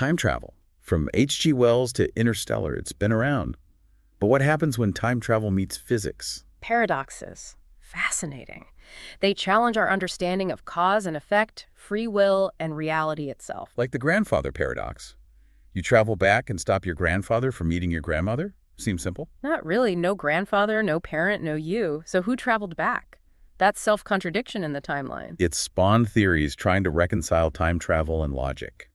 Time travel. From H.G. Wells to Interstellar, it's been around. But what happens when time travel meets physics? Paradoxes. Fascinating. They challenge our understanding of cause and effect, free will, and reality itself. Like the grandfather paradox. You travel back and stop your grandfather from meeting your grandmother? Seems simple. Not really. No grandfather, no parent, no you. So who traveled back? That's self-contradiction in the timeline. It spawned theories trying to reconcile time travel and logic,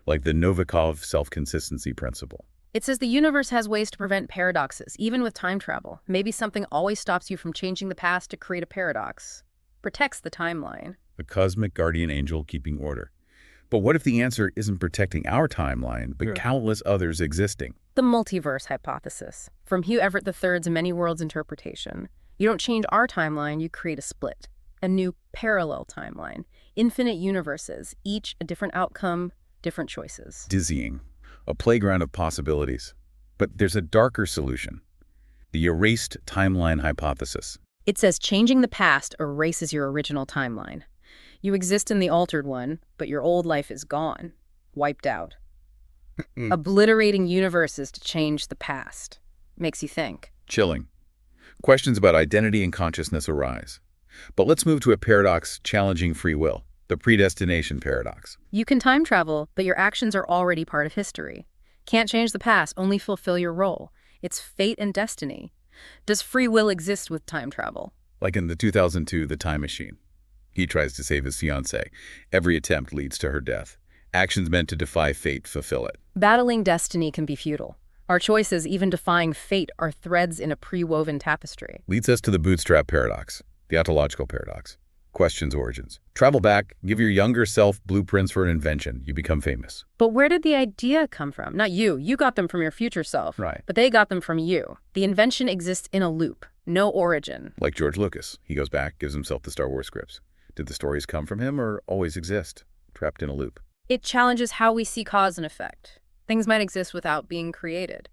like the Novikov Self-Consistency Principle. It says the universe has ways to prevent paradoxes, even with time travel. Maybe something always stops you from changing the past to create a paradox. Protects the timeline. A cosmic guardian angel keeping order. But what if the answer isn't protecting our timeline, but countless others existing? The Multiverse Hypothesis, from Hugh Everett III's Many Worlds interpretation. You don't change our timeline, you create a split. A new parallel timeline. Infinite universes, each a different outcome, different choices. Dizzying. A playground of possibilities. But there's a darker solution. The erased timeline hypothesis. It says changing the past erases your original timeline. You exist in the altered one, but your old life is gone, wiped out. Obliterating universes to change the past. Makes you think. Chilling. Questions about identity and consciousness arise. But let's move to a paradox challenging free will, the predestination paradox. You can time travel, but your actions are already part of history. Can't change the past, only fulfill your role. It's fate and destiny. Does free will exist with time travel? Like in the 2002 The Time Machine. He tries to save his fiancée. Every attempt leads to her death. Actions meant to defy fate fulfill it. Battling destiny can be futile. Our choices, even defying fate, are threads in a pre-woven tapestry. Leads us to the bootstrap paradox, the ontological paradox. Questions origins. Travel back, give your younger self blueprints for an invention. You become famous. But where did the idea come from? Not you. You got them from your future self. Right. But they got them from you. The invention exists in a loop. No origin. Like George Lucas. He goes back, gives himself the Star Wars scripts. Did the stories come from him or always exist, trapped in a loop? It challenges how we see cause and effect. Things might exist without being created.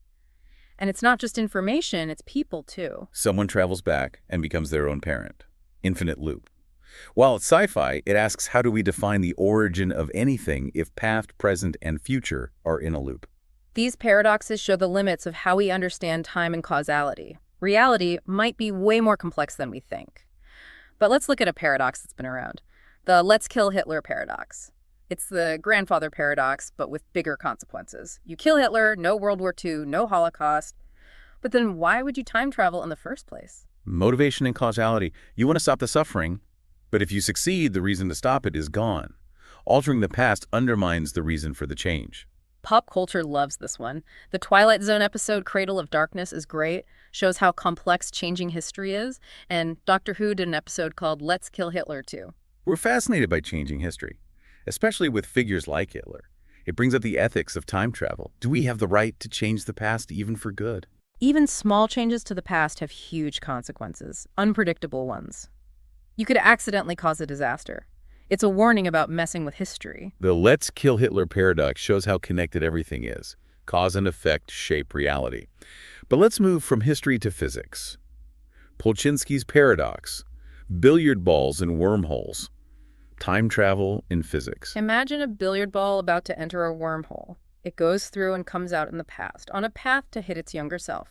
And it's not just information, it's people too. Someone travels back and becomes their own parent. Infinite loop. While it's sci-fi, it asks how do we define the origin of anything if past, present, and future are in a loop? These paradoxes show the limits of how we understand time and causality. Reality might be way more complex than we think. But let's look at a paradox that's been around. The let's kill Hitler paradox. It's the grandfather paradox, but with bigger consequences. You kill Hitler, no World War II, no Holocaust. But then why would you time travel in the first place? Motivation and causality. You want to stop the suffering, but if you succeed, the reason to stop it is gone. Altering the past undermines the reason for the change. Pop culture loves this one. The Twilight Zone episode Cradle of Darkness is great, shows how complex changing history is, and Doctor Who did an episode called Let's Kill Hitler too. We're fascinated by changing history, especially with figures like Hitler. It brings up the ethics of time travel. Do we have the right to change the past even for good? Even small changes to the past have huge consequences, unpredictable ones. You could accidentally cause a disaster. It's a warning about messing with history. The Let's Kill Hitler paradox shows how connected everything is. Cause and effect shape reality. But let's move from history to physics. Polchinski's paradox. Billiard balls and wormholes. Time travel in physics. Imagine a billiard ball about to enter a wormhole. It goes through and comes out in the past, on a path to hit its younger self.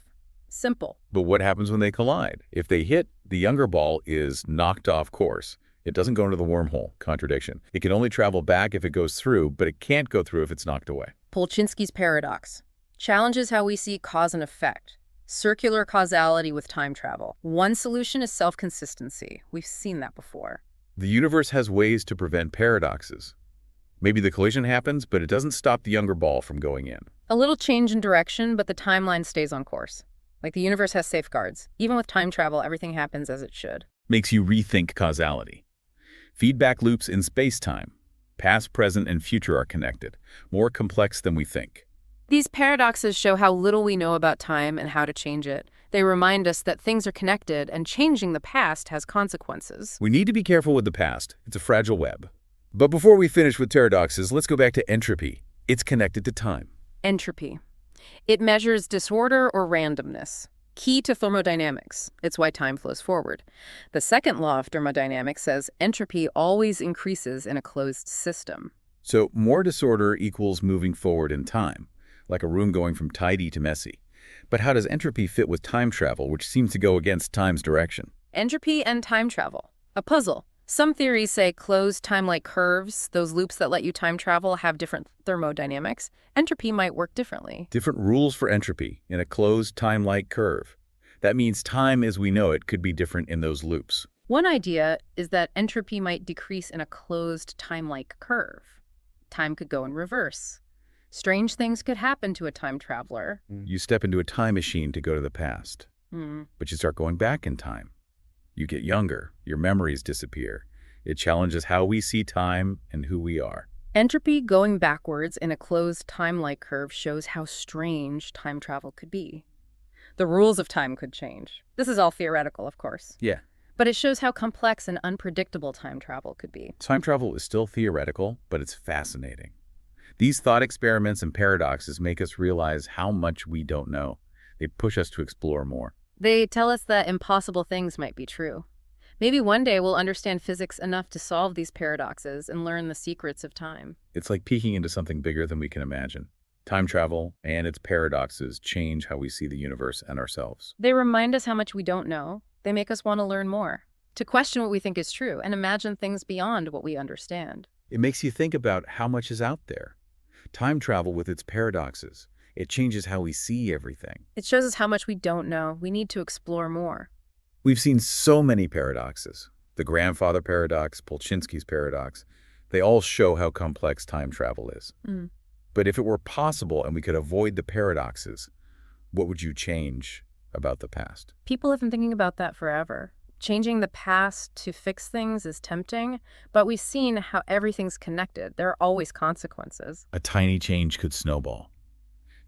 Simple. But what happens when they collide? If they hit, the younger ball is knocked off course. It doesn't go into the wormhole. Contradiction. It can only travel back if it goes through, but it can't go through if it's knocked away. Polchinski's paradox challenges how we see cause and effect. Circular causality with time travel. One solution is self-consistency. We've seen that before. The universe has ways to prevent paradoxes. Maybe the collision happens, but it doesn't stop the younger ball from going in. A little change in direction, but the timeline stays on course. Like the universe has safeguards. Even with time travel, everything happens as it should. Makes you rethink causality. Feedback loops in space-time. Past, present, and future are connected, more complex than we think. These paradoxes show how little we know about time and how to change it. They remind us that things are connected and changing the past has consequences. We need to be careful with the past. It's a fragile web. But before we finish with paradoxes, let's go back to entropy. It's connected to time. Entropy. It measures disorder or randomness. Key to thermodynamics. It's why time flows forward. The second law of thermodynamics says entropy always increases in a closed system. So more disorder equals moving forward in time, like a room going from tidy to messy. But how does entropy fit with time travel, which seems to go against time's direction? Entropy and time travel. A puzzle. Some theories say closed time-like curves, those loops that let you time travel, have different thermodynamics. Entropy might work differently. Different rules for entropy in a closed time-like curve. That means time as we know it could be different in those loops. One idea is that entropy might decrease in a closed time-like curve. Time could go in reverse. Strange things could happen to a time traveler. You step into a time machine to go to the past, Hmm. but you start going back in time. You get younger, your memories disappear. It challenges how we see time and who we are. Entropy going backwards in a closed time-like curve shows how strange time travel could be. The rules of time could change. This is all theoretical, of course. Yeah. But it shows how complex and unpredictable time travel could be. Time travel is still theoretical, but it's fascinating. These thought experiments and paradoxes make us realize how much we don't know. They push us to explore more. They tell us that impossible things might be true. Maybe one day we'll understand physics enough to solve these paradoxes and learn the secrets of time. It's like peeking into something bigger than we can imagine. Time travel and its paradoxes change how we see the universe and ourselves. They remind us how much we don't know. They make us want to learn more, to question what we think is true, and imagine things beyond what we understand. It makes you think about how much is out there. Time travel with its paradoxes. It changes how we see everything. It shows us how much we don't know. We need to explore more. We've seen so many paradoxes. The grandfather paradox, Polchinski's paradox. They all show how complex time travel is. But if it were possible and we could avoid the paradoxes, what would you change about the past? People have been thinking about that forever. Changing the past to fix things is tempting, but we've seen how everything's connected. There are always consequences. A tiny change could snowball.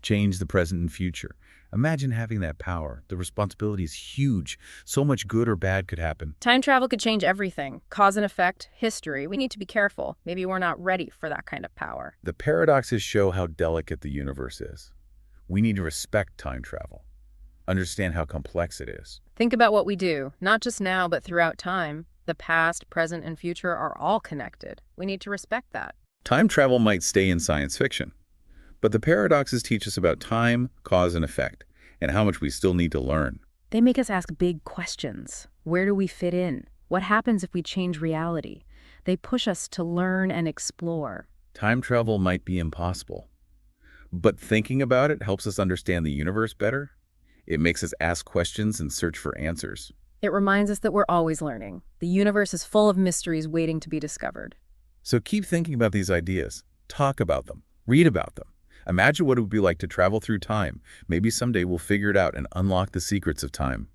Change the present and future. Imagine having that power. The responsibility is huge. So much good or bad could happen. Time travel could change everything. Cause and effect, history. We need to be careful. Maybe we're not ready for that kind of power. The paradoxes show how delicate the universe is. We need to respect time travel. Understand how complex it is. Think about what we do, not just now, but throughout time. The past, present, and future are all connected. We need to respect that. Time travel might stay in science fiction, but the paradoxes teach us about time, cause, and effect, and how much we still need to learn. They make us ask big questions. Where do we fit in? What happens if we change reality? They push us to learn and explore. Time travel might be impossible, but thinking about it helps us understand the universe better. It makes us ask questions and search for answers. It reminds us that we're always learning. The universe is full of mysteries waiting to be discovered. So keep thinking about these ideas. Talk about them. Read about them. Imagine what it would be like to travel through time. Maybe someday we'll figure it out and unlock the secrets of time.